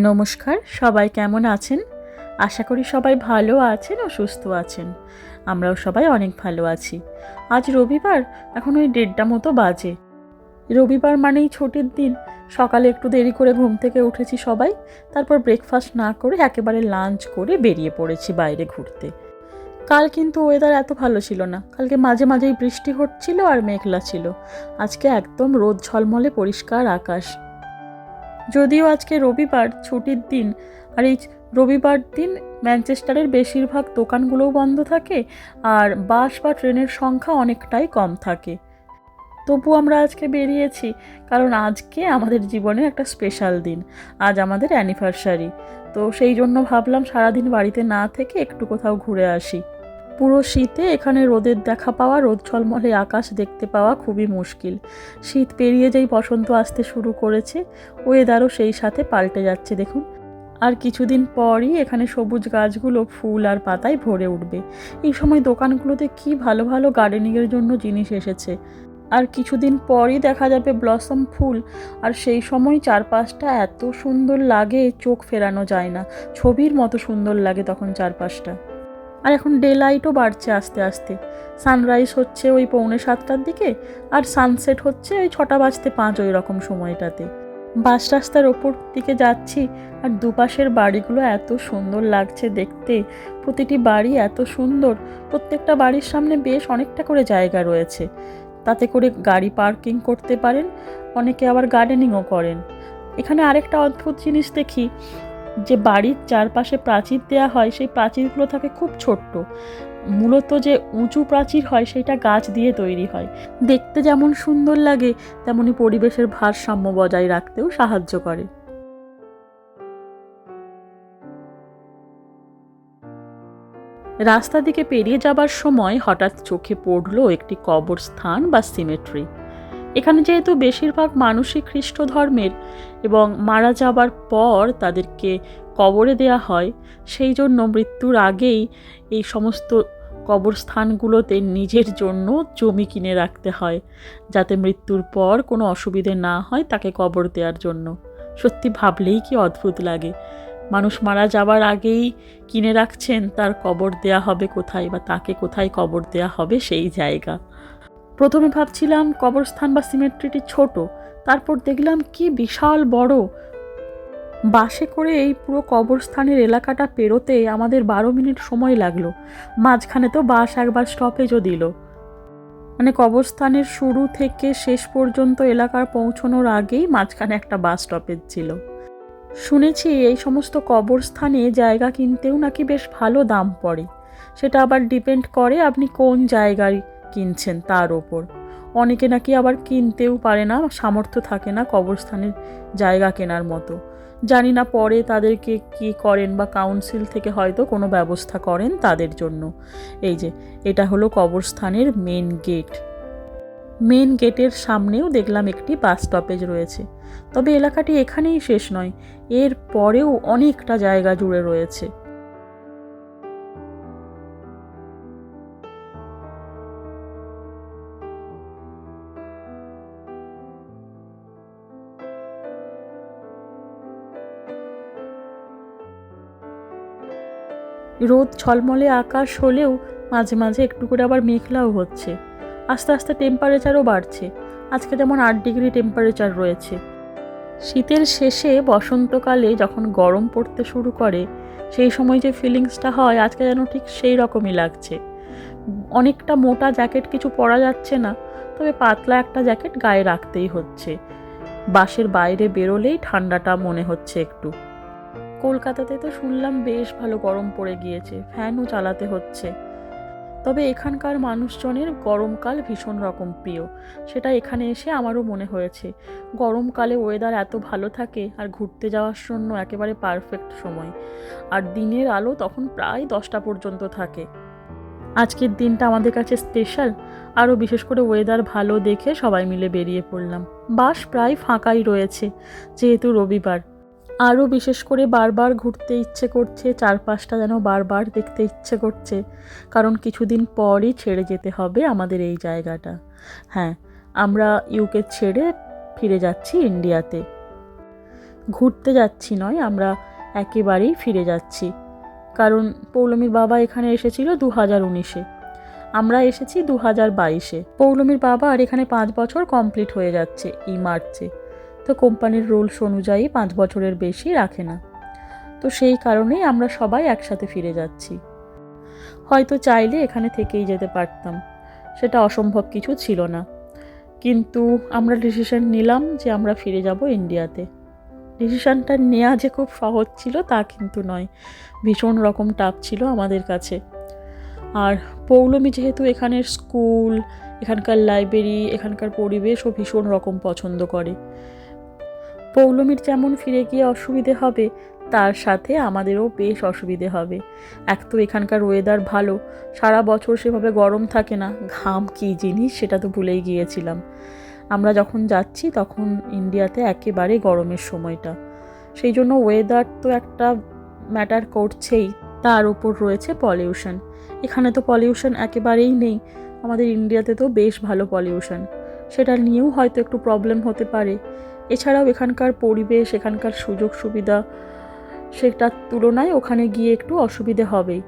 নমস্কার, সবাই কেমন আছেন? আশা করি সবাই ভালো আছেন ও সুস্থ আছেন। আমরাও সবাই অনেক ভালো আছি। আজ রবিবার, এখন ওই 1:30 মতো বাজে। রবিবার মানেই ছুটির দিন। সকালে একটু দেরি করে ঘুম থেকে উঠেছি সবাই, তারপর ব্রেকফাস্ট না করে একেবারে লাঞ্চ করে বেরিয়ে পড়েছি বাইরে ঘুরতে। কাল কিন্তু ওয়েদার এত ভালো ছিল না, কালকে মাঝে মাঝেই বৃষ্টি হচ্ছিল আর মেঘলা ছিল। আজকে একদম রোদ ঝলমলে পরিষ্কার আকাশ। যদিও আজকে রবিবার ছুটির দিন, আর এই রবিবার দিন ম্যানচেস্টারের বেশিরভাগ দোকানগুলোও বন্ধ থাকে আর বাস বা ট্রেনের সংখ্যা অনেকটাই কম থাকে। তবু আমরা আজকে বেরিয়েছি, কারণ আজকে আমাদের জীবনে একটা স্পেশাল দিন। আজ আমাদের অ্যানিভার্সারি। তো সেই জন্য ভাবলাম সারাদিন বাড়িতে না থেকে একটু কোথাও ঘুরে আসি। পুরো শীতে এখানে রোদের দেখা পাওয়া, রোদ ঝলমলে আকাশ দেখতে পাওয়া খুবই মুশকিল। শীত পেরিয়ে যেই বসন্ত আসতে শুরু করেছে, ওয়েদারও সেই সাথে পাল্টে যাচ্ছে দেখুন। আর কিছুদিন পরই এখানে সবুজ গাছগুলো ফুল আর পাতায় ভরে উঠবে। এই সময় দোকানগুলোতে কি ভালো ভালো গার্ডেনিংয়ের জন্য জিনিস এসেছে। আর কিছুদিন পরই দেখা যাবে ব্লসম ফুল, আর সেই সময় চারপাশটা এত সুন্দর লাগে, চোখ ফেরানো যায় না। ছবির মতো সুন্দর লাগে তখন চারপাশটা। আর এখন ডে লাইটও বাড়ছে আস্তে আস্তে। সানরাইজ হচ্ছে ওই 6:45টার দিকে, আর সানসেট হচ্ছে ওই 6:05 ওই রকম সময়টাতে। বাস রাস্তার ওপর দিকে যাচ্ছি, আর দুপাশের বাড়িগুলো এত সুন্দর লাগছে দেখতে। প্রতিটি বাড়ি এত সুন্দর, প্রত্যেকটা বাড়ির সামনে বেশ অনেকটা করে জায়গা রয়েছে, তাতে করে গাড়ি পার্কিং করতে পারেন। অনেকে আবার গার্ডেনিংও করেন। এখানে আরেকটা অদ্ভুত জিনিস দেখি, যে বাড়ির চারপাশে প্রাচীর দেওয়া হয়, সেই প্রাচীরগুলো থাকে খুব ছোট্ট। মূলত যে উঁচু প্রাচীর হয় সেটা গাছ দিয়ে তৈরি হয়। দেখতে যেমন সুন্দর লাগে, তেমনি পরিবেশের ভারসাম্য বজায় রাখতেও সাহায্য করে। রাস্তা দিকে পেরিয়ে যাবার সময় হঠাৎ চোখে পড়ল একটি কবরস্থান বা সিমেট্রি। এখানে যেহেতু বেশিরভাগ মানুষই খ্রিস্ট ধর্মের এবং মারা যাবার পর তাদেরকে কবরে দেয়া হয়, সেই জন্য মৃত্যুর আগেই এই সমস্ত কবরস্থানগুলোতে নিজের জন্য জমি কিনে রাখতে হয়, যাতে মৃত্যুর পর কোনো অসুবিধে না হয় তাকে কবর দেওয়ার জন্য। সত্যি ভাবলেই কি অদ্ভুত লাগে। মানুষ মারা যাবার আগেই কিনে রাখছেন তার কবর দেয়া হবে কোথায়, বা তাকে কোথায় কবর দেয়া হবে সেই জায়গা। প্রথমে ভাবছিলাম কবরস্থান বা সিমেট্রিটি ছোট, তারপর দেখলাম কি বিশাল বড়। বাসে করে এই পুরো কবরস্থানের এলাকাটা পেরোতে আমাদের 12 মিনিট সময় লাগলো। মাঝখানে তো বাস একবার স্টপেজও দিল। মানে কবরস্থানের শুরু থেকে শেষ পর্যন্ত এলাকার পৌঁছানোর আগেই মাঝখানে একটা বাস স্টপেজ ছিল। শুনেছি এই সমস্ত কবরস্থানে জায়গা কিনতেও নাকি বেশ ভালো দাম পড়ে। সেটা আবার ডিপেন্ড করে আপনি কোন জায়গায় কিনছেন তার ওপর। অনেকে নাকি আবার কিনতেও পারে না, সামর্থ্য থাকে না কবরস্থানের জায়গা কেনার মতো। জানি না পরে তাদেরকে কি করেন, বা কাউন্সিল থেকে হয়তো কোনো ব্যবস্থা করেন তাদের জন্য। এই যে এটা হলো কবরস্থানের মেন গেট। মেন গেটের সামনেও দেখলাম একটি বাস স্টপেজ রয়েছে। তবে এলাকাটি এখানেই শেষ নয়, এর পরেও অনেকটা জায়গা জুড়ে রয়েছে। রোদ ঝলমলে আকাশ হলেও মাঝে মাঝে একটু করে আবার মেঘলাও হচ্ছে। আস্তে আস্তে টেম্পারেচারও বাড়ছে। আজকে যেমন 8 ডিগ্রি টেম্পারেচার রয়েছে। শীতের শেষে বসন্তকালে যখন গরম পড়তে শুরু করে, সেই সময় যে ফিলিংসটা হয় আজকে যেন ঠিক সেই রকমই লাগছে। অনেকটা মোটা জ্যাকেট কিছু পরা যাচ্ছে না, তবে পাতলা একটা জ্যাকেট গায়ে রাখতেই হচ্ছে। বাসের বাইরে বেরোলেই ঠান্ডাটা মনে হচ্ছে একটু। কলকাতাতে তো শুনলাম বেশ ভালো গরম পড়ে গিয়েছে, ফ্যানও চালাতে হচ্ছে। তবে এখানকার মানুষজনের গরমকাল ভীষণ রকম প্রিয়, সেটা এখানে এসে আমারও মনে হয়েছে। গরমকালে ওয়েদার এত ভালো থাকে, আর ঘুরতে যাওয়ার জন্য একেবারে পারফেক্ট সময়। আর দিনের আলো তখন প্রায় 10টা পর্যন্ত থাকে। আজকের দিনটা আমাদের কাছে স্পেশাল। আরও বিশেষ করে ওয়েদার ভালো দেখে সবাই মিলে বেরিয়ে পড়লাম। বাস প্রায় ফাঁকাই রয়েছে যেহেতু রবিবার। আরও বিশেষ করে বারবার ঘুরতে ইচ্ছে করছে, চারপাশটা যেন বারবার দেখতে ইচ্ছে করছে, কারণ কিছুদিন পরই ছেড়ে যেতে হবে আমাদের এই জায়গাটা। হ্যাঁ, আমরা ইউকে ছেড়ে ফিরে যাচ্ছি ইন্ডিয়াতে। ঘুরতে যাচ্ছি নয়, আমরা একেবারেই ফিরে যাচ্ছি। কারণ পৌলমীর বাবা এখানে এসেছিল 2019-এ, আমরা এসেছি 2022-এ। পৌলমীর বাবা আর এখানে 5 বছর কমপ্লিট হয়ে যাচ্ছে এই মার্চে। তো কোম্পানির রুলস অনুযায়ী 5 বছরের বেশি রাখে না। তো সেই কারণেই আমরা সবাই একসাথে ফিরে যাচ্ছি। হয়তো চাইলে এখানে থেকেই যেতে পারতাম, সেটা অসম্ভব কিছু ছিল না, কিন্তু আমরা ডিসিশন নিলাম যে আমরা ফিরে যাব ইন্ডিয়াতে। ডিসিশনটা নেওয়া যে খুব সহজ ছিল তা কিন্তু নয়, ভীষণ রকম টাফ ছিল আমাদের কাছে। আর পৌলমী যেহেতু এখানের স্কুল, এখানকার লাইব্রেরি, এখানকার পরিবেশও ভীষণ রকম পছন্দ করে, পৌলমীর যেমন ফিরে গিয়ে অসুবিধে হবে, তার সাথে আমাদেরও বেশ অসুবিধে হবে। এক তো এখানকার ওয়েদার ভালো, সারা বছর সেভাবে গরম থাকে না, ঘাম কী জিনিস সেটা তো ভুলেই গিয়েছিলাম। আমরা যখন যাচ্ছি তখন ইন্ডিয়াতে একেবারে গরমের সময়টা, সেই জন্য ওয়েদার তো একটা ম্যাটার করছেই, তার উপর রয়েছে পলিউশন। এখানে তো পলিউশন একেবারেই নেই, আমাদের ইন্ডিয়াতে তো বেশ ভালো পলিউশন, সেটা নিয়েও হয়তো একটু প্রবলেম হতে পারে। এছাড়াও এখানকার পরিবেশ, এখানকার সুযোগ সুবিধা, সেটার তুলনায় ওখানে গিয়ে একটু অসুবিধে হবেই।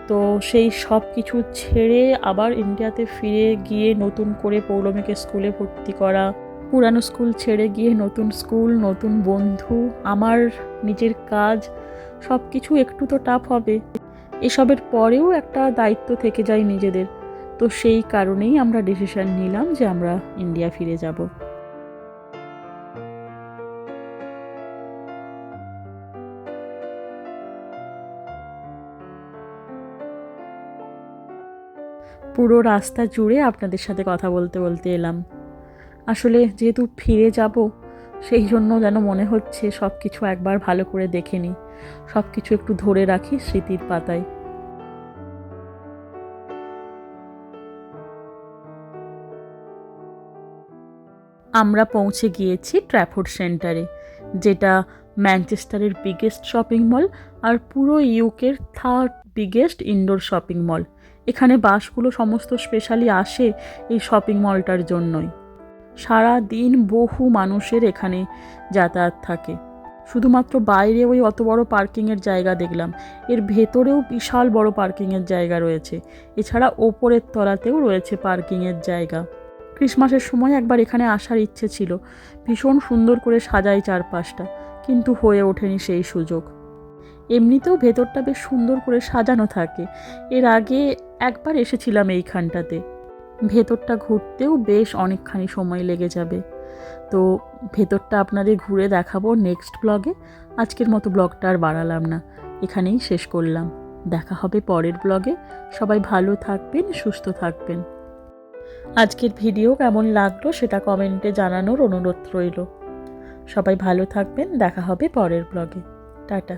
তো সেই সব কিছু ছেড়ে আবার ইন্ডিয়াতে ফিরে গিয়ে নতুন করে পৌলমীকে স্কুলে ভর্তি করা, পুরানো স্কুল ছেড়ে গিয়ে নতুন স্কুল, নতুন বন্ধু, আমার নিজের কাজ, সব কিছু একটু তো টাফ হবে। এসবের পরেও একটা দায়িত্ব থেকে যায় নিজেদের। তো সেই কারণেই আমরা ডিসিশন নিলাম যে আমরা ইন্ডিয়া ফিরে যাব। পুরো রাস্তা জুড়ে আপনাদের সাথে কথা বলতে বলতে এলাম। আসলে যেহেতু ফিরে যাব, সেই জন্য যেন মনে হচ্ছে সব কিছু একবার ভালো করে দেখে নিই, সব কিছু একটু ধরে রাখি স্মৃতির পাতায়। আমরা পৌঁছে গিয়েছি ট্র্যাফোর্ড সেন্টারে, যেটা ম্যানচেস্টারের বিগেস্ট শপিং মল আর পুরো ইউকের third biggest indoor shopping mall. এখানে বাসগুলো সমস্ত স্পেশালি আসে এই শপিং মলটার জন্যই। সারা দিন বহু মানুষের এখানে যাতায়াত থাকে। শুধুমাত্র বাইরে ওই অত বড় পার্কিংয়ের জায়গা দেখলাম, এর ভেতরেও বিশাল বড় পার্কিংয়ের জায়গা রয়েছে। এছাড়া ওপরের তলাতেও রয়েছে পার্কিংয়ের জায়গা। ক্রিসমাসের সময় একবার এখানে আসার ইচ্ছে ছিল, ভীষণ সুন্দর করে সাজায় চারপাশটা, কিন্তু হয়ে ওঠেনি সেই সুযোগ। এমনিতেও ভেতরটা বেশ সুন্দর করে সাজানো থাকে, এর আগে একবার এসেছিলাম এইখানটাতে। ভেতরটা ঘুরতেও বেশ অনেকখানি সময় লেগে যাবে, তো ভেতরটা আপনাদের ঘুরে দেখাবো নেক্সট ব্লগে। আজকের মতো ব্লগটা আর বাড়ালাম না, এখানেই শেষ করলাম। দেখা হবে পরের ব্লগে। সবাই ভালো থাকবেন, সুস্থ থাকবেন। আজকের ভিডিও কেমন লাগলো সেটা কমেন্টে জানানোর অনুরোধ রইল। সবাই ভালো থাকবেন, দেখা হবে পরের ব্লগে। টাটা।